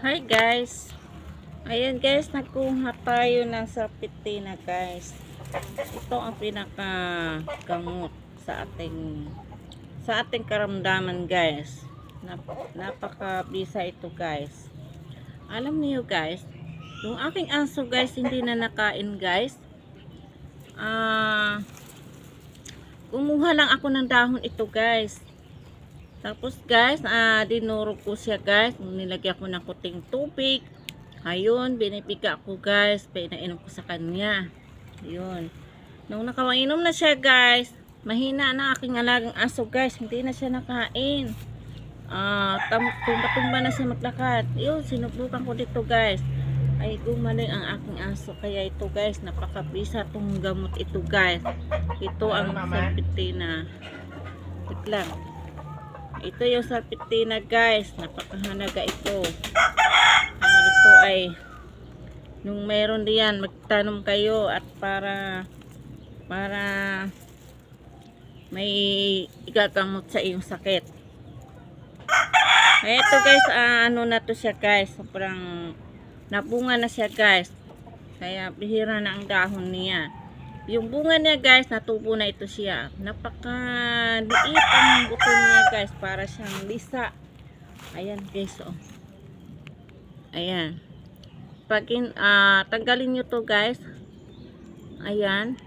Hi guys. Ayan guys, nagkuha tayo ng sarpitina guys. Ito ang pinaka gamot sa ating karamdaman guys. Napakabisa ito guys. Alam niyo guys, yung aking aso guys hindi na nakain guys. Kumuha lang ako ng dahon ito guys. Tapos guys, dinurog ko siya guys. Nilagyan ko ng kuting tubig. Ayun, binipiga ko guys. Pinainom ko sa kanya. Ayun. Nung nakawainom na siya guys, mahina na aking alagang aso guys. Hindi na siya nakain. Tumba-tumba na siya maglakad. Ayun, sinubukan ko dito guys. Ay, gumaling ang aking aso. Kaya ito guys, napakabisa itong gamot ito guys. Ito ang sarpitina. Wait lang. Ito yung sarpitina guys, napakahalaga ito. Ito ay nung meron diyan magtanom kayo at para may igagamot sa iyong sakit. Ay ito guys, ano na to siya guys, sobrang nabunga na siya guys. Kaya bihira na ang dahon niya. Yung bunga niya guys, natubo na ito siya. Napaka-liit ang buto niya guys. Para siyang lisa. Ayan guys. Oh. Ayan. Pag tanggalin nyo to guys. Ayan.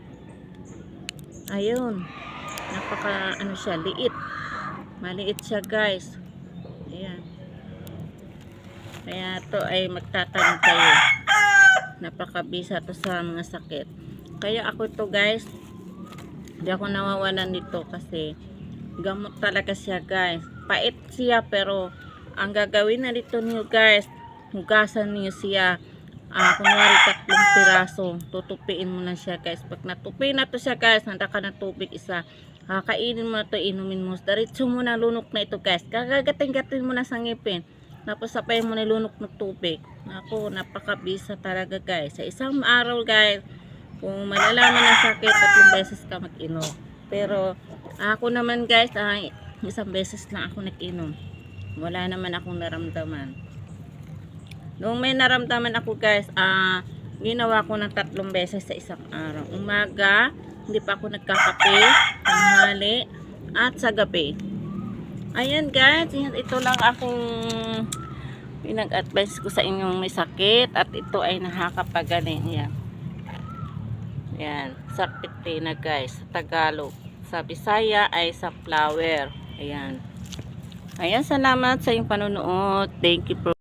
Ayun. Napaka ano siya, liit. Maliit siya guys. Ayan. Kaya to ay magtatanim kayo. Napakabisa to sa mga sakit. Kaya ako to guys, hindi ako nawawalan nito kasi gamot talaga siya guys. Pait siya pero ang gagawin na dito niyo guys, hugasan niyo siya. Kunwari 3 piraso, tutupiin mo na siya guys. Pag natupi na to siya guys, handa ka ng tubig isa. Kainin mo na to, inumin mo. Diretso mo na lunok na ito guys. Gagating-gating mo na sa ngipin. Tapos sapayin mo na lunok ng tubig. Ako, napakabisa talaga guys. Sa isang araw guys, kung malalaman ng sakit, 3 beses ka mag-inom. Pero ako naman guys, isang beses lang ako nag-inom. Wala naman akong naramdaman. Nung may naramdaman ako guys, ginawa ko ng 3 beses sa isang araw. Umaga, hindi pa ako nagkakape, tanghali, at sa gabi. Ayan guys, ito lang akong pinag-advise ko sa inyong may sakit at ito ay nakakapagaling. Yan. Yan, sarpitina guys, sa Tagalog. Sa Bisaya ay sa flower. Ayan. Ayan, salamat sa iyong panonood. Thank you for